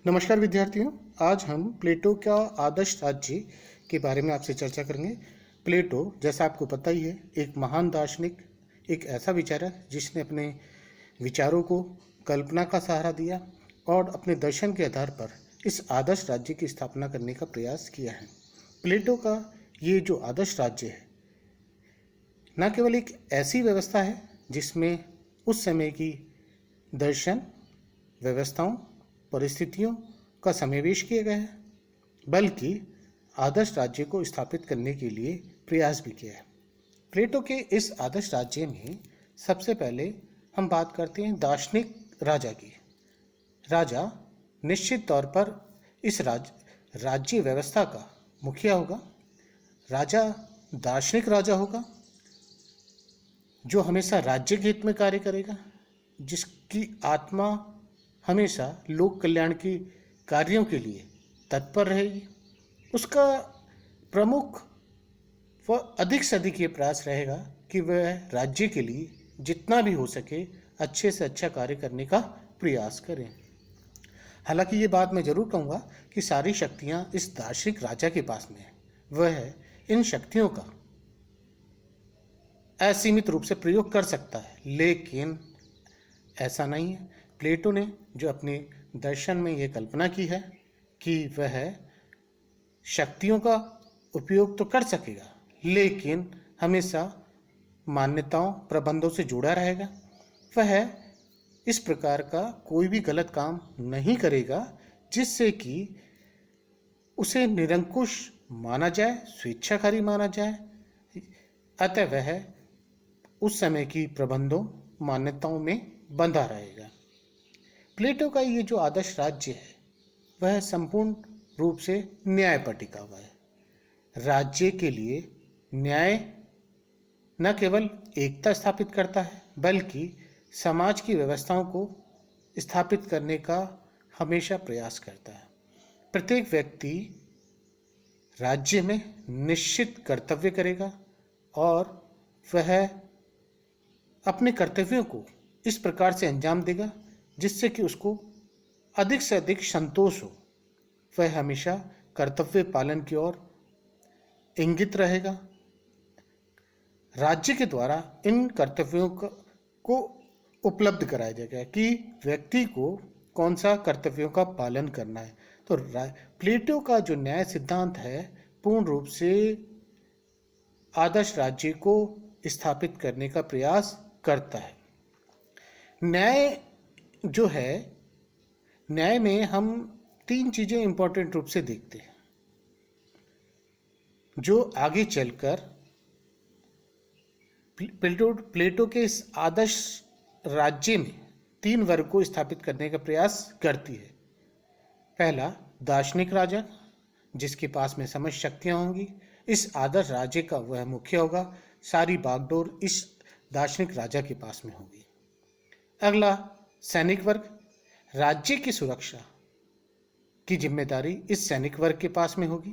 नमस्कार विद्यार्थियों। आज हम प्लेटो का आदर्श राज्य के बारे में आपसे चर्चा करेंगे। प्लेटो, जैसा आपको पता ही है, एक महान दार्शनिक, एक ऐसा विचारक जिसने अपने विचारों को कल्पना का सहारा दिया और अपने दर्शन के आधार पर इस आदर्श राज्य की स्थापना करने का प्रयास किया है। प्लेटो का ये जो आदर्श राज्य है न केवल एक ऐसी व्यवस्था है जिसमें उस समय की दर्शन, व्यवस्थाओं, परिस्थितियों का समावेश किया गया है, बल्कि आदर्श राज्य को स्थापित करने के लिए प्रयास भी किया है। प्लेटो के इस आदर्श राज्य में सबसे पहले हम बात करते हैं दार्शनिक राजा की। राजा निश्चित तौर पर इस राज्य व्यवस्था का मुखिया होगा। राजा दार्शनिक राजा होगा जो हमेशा राज्य के हित में कार्य करेगा, जिसकी आत्मा हमेशा लोक कल्याण के कार्यों के लिए तत्पर रहेगी। उसका प्रमुख व अधिक से अधिक ये प्रयास रहेगा कि वह राज्य के लिए जितना भी हो सके अच्छे से अच्छा कार्य करने का प्रयास करें। हालांकि ये बात मैं जरूर कहूँगा कि सारी शक्तियाँ इस दार्शनिक राजा के पास में है। वह इन शक्तियों का असीमित रूप से प्रयोग कर सकता है, लेकिन ऐसा नहीं है। प्लेटो ने जो अपने दर्शन में यह कल्पना की है कि वह शक्तियों का उपयोग तो कर सकेगा, लेकिन हमेशा मान्यताओं, प्रबंधों से जुड़ा रहेगा। वह इस प्रकार का कोई भी गलत काम नहीं करेगा जिससे कि उसे निरंकुश माना जाए, स्वेच्छाकारी माना जाए। अतः वह उस समय की प्रबंधों, मान्यताओं में बंधा रहेगा। प्लेटो का ये जो आदर्श राज्य है वह संपूर्ण रूप से न्याय पर टिका हुआ है। राज्य के लिए न्याय न केवल एकता स्थापित करता है, बल्कि समाज की व्यवस्थाओं को स्थापित करने का हमेशा प्रयास करता है। प्रत्येक व्यक्ति राज्य में निश्चित कर्तव्य करेगा और वह अपने कर्तव्यों को इस प्रकार से अंजाम देगा जिससे कि उसको अधिक से अधिक संतोष हो। वह हमेशा कर्तव्य पालन की ओर इंगित रहेगा। राज्य के द्वारा इन कर्तव्यों को उपलब्ध कराया जाएगा कि व्यक्ति को कौन सा कर्तव्यों का पालन करना है। तो प्लेटो का जो न्याय सिद्धांत है पूर्ण रूप से आदर्श राज्य को स्थापित करने का प्रयास करता है। न्याय जो है, न्याय में हम तीन चीजें इंपॉर्टेंट रूप से देखते हैं जो आगे चलकर प्लेटो के इस आदर्श राज्य में तीन वर्ग को स्थापित करने का प्रयास करती है। पहला, दार्शनिक राजा, जिसके पास में समस्त शक्तियां होंगी। इस आदर्श राज्य का वह मुखिया होगा। सारी बागडोर इस दार्शनिक राजा के पास में होगी। अगला, सैनिक वर्ग, राज्य की सुरक्षा की जिम्मेदारी इस सैनिक वर्ग के पास में होगी।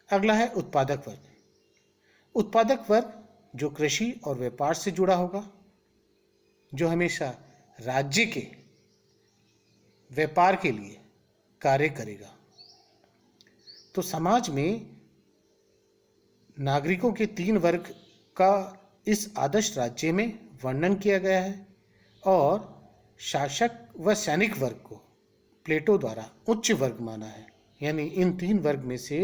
अगला है उत्पादक वर्ग। उत्पादक वर्ग जो कृषि और व्यापार से जुड़ा होगा, जो हमेशा राज्य के व्यापार के लिए कार्य करेगा। तो समाज में नागरिकों के तीन वर्ग का इस आदर्श राज्य में वर्णन किया गया है और शासक व सैनिक वर्ग को प्लेटो द्वारा उच्च वर्ग माना है। यानी इन तीन वर्ग में से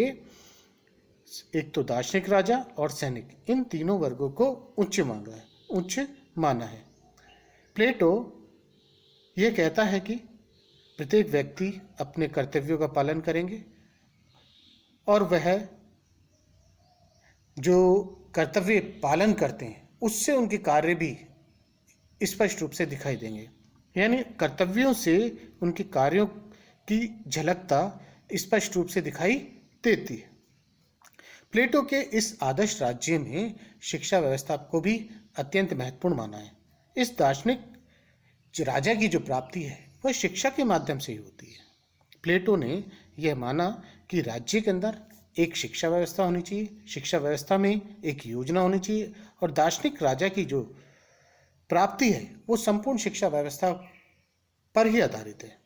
एक तो दार्शनिक राजा और सैनिक, इन तीनों वर्गों को उच्च माना है। प्लेटो यह कहता है कि प्रत्येक व्यक्ति अपने कर्तव्यों का पालन करेंगे और वह जो कर्तव्य पालन करते हैं उससे उनके कार्य भी स्पष्ट रूप से दिखाई देंगे। यानी कर्तव्यों से उनके कार्यों की झलकता स्पष्ट रूप से दिखाई देती है। प्लेटो के इस आदर्श राज्य में शिक्षा व्यवस्था को भी अत्यंत महत्वपूर्ण माना है। इस दार्शनिक राजा की जो प्राप्ति है वह शिक्षा के माध्यम से ही होती है। प्लेटो ने यह माना कि राज्य के अंदर एक शिक्षा व्यवस्था होनी चाहिए, शिक्षा व्यवस्था में एक योजना होनी चाहिए और दार्शनिक राजा की जो प्राप्ति है वो संपूर्ण शिक्षा व्यवस्था पर ही आधारित है।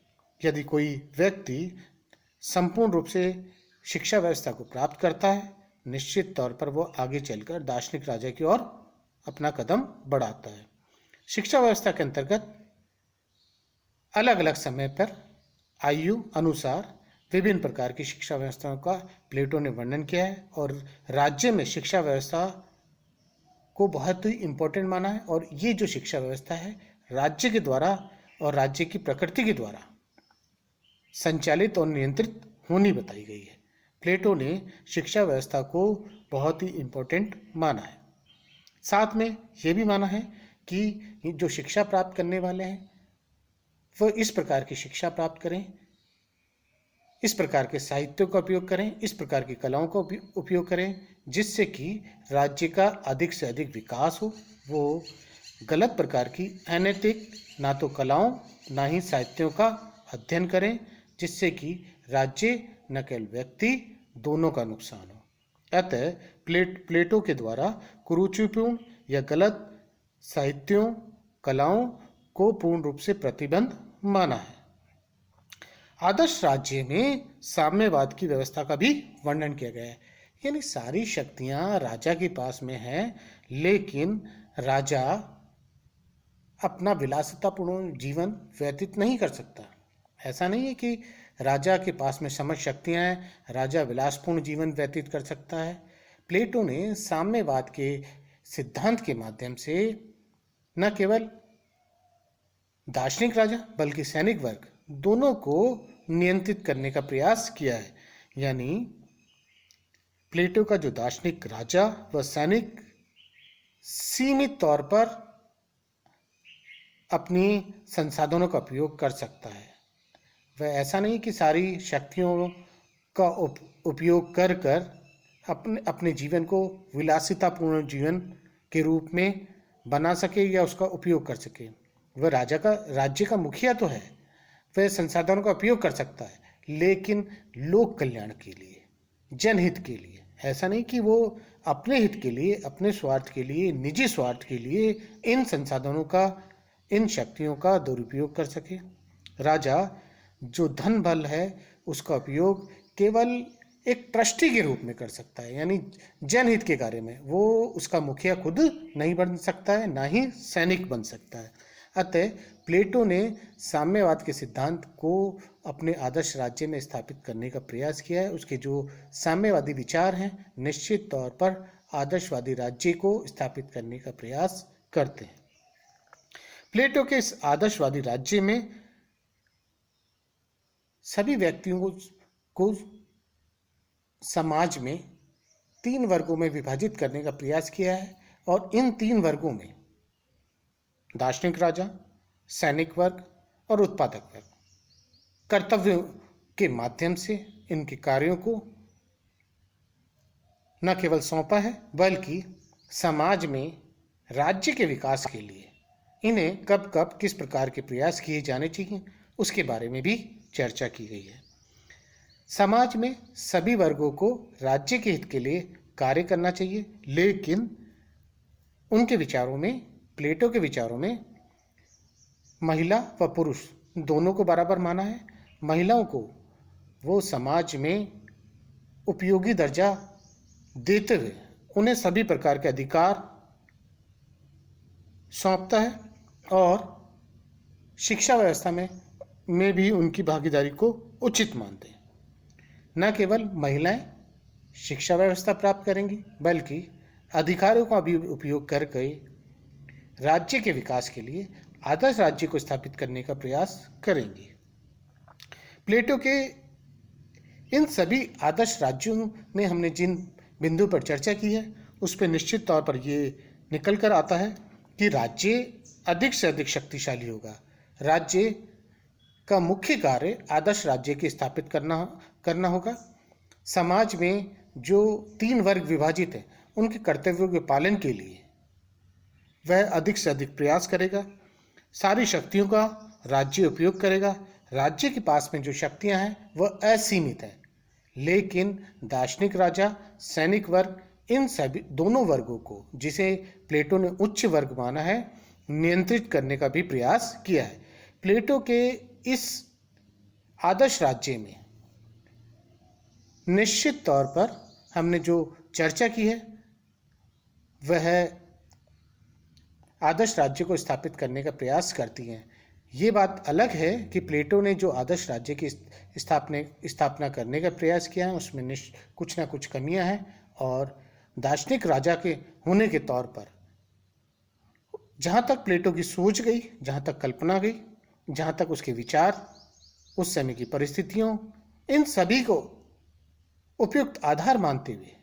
यदि कोई व्यक्ति संपूर्ण रूप से शिक्षा व्यवस्था को प्राप्त करता है, निश्चित तौर पर वो आगे चलकर दार्शनिक राजा की ओर अपना कदम बढ़ाता है। शिक्षा व्यवस्था के अंतर्गत अलग अलग समय पर आयु अनुसार विभिन्न प्रकार की शिक्षा व्यवस्थाओं का प्लेटो ने वर्णन किया है और राज्य में शिक्षा व्यवस्था को बहुत ही इम्पोर्टेंट माना है। और ये जो शिक्षा व्यवस्था है राज्य के द्वारा और राज्य की प्रकृति के द्वारा संचालित और नियंत्रित होनी बताई गई है। प्लेटो ने शिक्षा व्यवस्था को बहुत ही इम्पोर्टेंट माना है। साथ में ये भी माना है कि जो शिक्षा प्राप्त करने वाले हैं वह इस प्रकार की शिक्षा प्राप्त करें, इस प्रकार के साहित्य का उपयोग करें, इस प्रकार की कलाओं का उपयोग करें जिससे कि राज्य का अधिक से अधिक विकास हो। वो गलत प्रकार की अनैतिक ना तो कलाओं ना ही साहित्यों का अध्ययन करें जिससे कि राज्य न केवल व्यक्ति दोनों का नुकसान हो। अतः प्लेटो के द्वारा कुरुचिपूर्ण या गलत साहित्यों कलाओं को पूर्ण रूप से प्रतिबंध माना है। आदर्श राज्य में साम्यवाद की व्यवस्था का भी वर्णन किया गया है, यानी सारी शक्तियां राजा के पास में हैं, लेकिन राजा अपना विलासितापूर्ण जीवन व्यतीत नहीं कर सकता। ऐसा नहीं है कि राजा के पास में समस्त शक्तियां हैं, राजा विलासपूर्ण जीवन व्यतीत कर सकता है। प्लेटो ने साम्यवाद के सिद्धांत के माध्यम से न केवल दार्शनिक राजा बल्कि सैनिक वर्ग दोनों को नियंत्रित करने का प्रयास किया है। यानी प्लेटो का जो दार्शनिक राजा व सैनिक सीमित तौर पर अपनी संसाधनों का उपयोग कर सकता है। वह ऐसा नहीं कि सारी शक्तियों का उपयोग कर कर अपने जीवन को विलासितापूर्ण जीवन के रूप में बना सके या उसका उपयोग कर सके। वह राज्य का मुखिया तो है, वह संसाधनों का उपयोग कर सकता है, लेकिन लोक कल्याण के लिए, जनहित के लिए। ऐसा नहीं कि वो अपने हित के लिए, अपने स्वार्थ के लिए, निजी स्वार्थ के लिए इन संसाधनों का, इन शक्तियों का दुरुपयोग कर सके। राजा जो धन बल है उसका उपयोग केवल एक ट्रस्टी के रूप में कर सकता है, यानी जनहित के कार्य में। वो उसका मुखिया खुद नहीं बन सकता है, ना ही सैनिक बन सकता है। अतः प्लेटो ने साम्यवाद के सिद्धांत को अपने आदर्श राज्य में स्थापित करने का प्रयास किया है। उसके जो साम्यवादी विचार हैं निश्चित तौर पर आदर्शवादी राज्य को स्थापित करने का प्रयास करते हैं। प्लेटो के इस आदर्शवादी राज्य में सभी व्यक्तियों को समाज में 3 वर्गों में विभाजित करने का प्रयास किया है और इन 3 वर्गों में दार्शनिक राजा, सैनिक वर्ग और उत्पादक वर्ग कर्तव्यों के माध्यम से इनके कार्यों को न केवल सौंपा है बल्कि समाज में राज्य के विकास के लिए इन्हें कब कब किस प्रकार के प्रयास किए जाने चाहिए उसके बारे में भी चर्चा की गई है। समाज में सभी वर्गों को राज्य के हित के लिए कार्य करना चाहिए, लेकिन उनके विचारों में, प्लेटो के विचारों में महिला व पुरुष दोनों को बराबर माना है। महिलाओं को वो समाज में उपयोगी दर्जा देते हुए उन्हें सभी प्रकार के अधिकार सौंपता है और शिक्षा व्यवस्था में भी उनकी भागीदारी को उचित मानते हैं। न केवल महिलाएं शिक्षा व्यवस्था प्राप्त करेंगी बल्कि अधिकारों का भी उपयोग करके राज्य के विकास के लिए आदर्श राज्य को स्थापित करने का प्रयास करेंगी। प्लेटो के इन सभी आदर्श राज्यों में हमने जिन बिंदु पर चर्चा की है उस पर निश्चित तौर पर ये निकल कर आता है कि राज्य अधिक से अधिक शक्तिशाली होगा। राज्य का मुख्य कार्य आदर्श राज्य के स्थापित करना होगा। समाज में जो 3 वर्ग विभाजित हैं उनके कर्तव्यों के पालन के लिए वह अधिक से अधिक प्रयास करेगा। सारी शक्तियों का राज्य उपयोग करेगा। राज्य के पास में जो शक्तियां हैं वह असीमित हैं, लेकिन दार्शनिक राजा, सैनिक वर्ग, इन सभी दोनों वर्गों को, जिसे प्लेटो ने उच्च वर्ग माना है, नियंत्रित करने का भी प्रयास किया है। प्लेटो के इस आदर्श राज्य में निश्चित तौर पर हमने जो चर्चा की है वह आदर्श राज्य को स्थापित करने का प्रयास करती हैं। ये बात अलग है कि प्लेटो ने जो आदर्श राज्य की स्थापना करने का प्रयास किया है उसमें कुछ ना कुछ कमियां हैं, और दार्शनिक राजा के होने के तौर पर जहाँ तक प्लेटो की सोच गई, जहाँ तक कल्पना गई, जहाँ तक उसके विचार, उस समय की परिस्थितियों, इन सभी को उपयुक्त आधार मानते हुए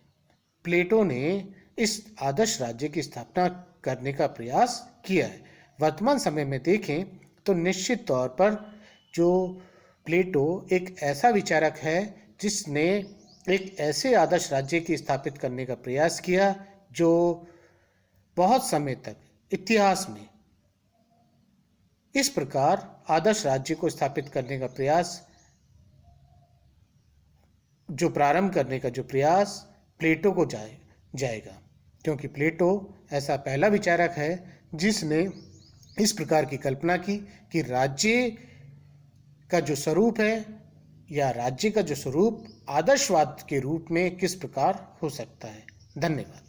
प्लेटो ने इस आदर्श राज्य की स्थापना करने का प्रयास किया है। वर्तमान समय में देखें तो निश्चित तौर पर जो प्लेटो एक ऐसा विचारक है जिसने एक ऐसे आदर्श राज्य की स्थापित करने का प्रयास किया जो बहुत समय तक इतिहास में इस प्रकार आदर्श राज्य को स्थापित करने का प्रयास, जो प्रारंभ करने का जो प्रयास प्लेटो को जाएगा, क्योंकि प्लेटो ऐसा पहला विचारक है जिसने इस प्रकार की कल्पना की कि राज्य का जो स्वरूप है या राज्य का जो स्वरूप आदर्शवाद के रूप में किस प्रकार हो सकता है। धन्यवाद।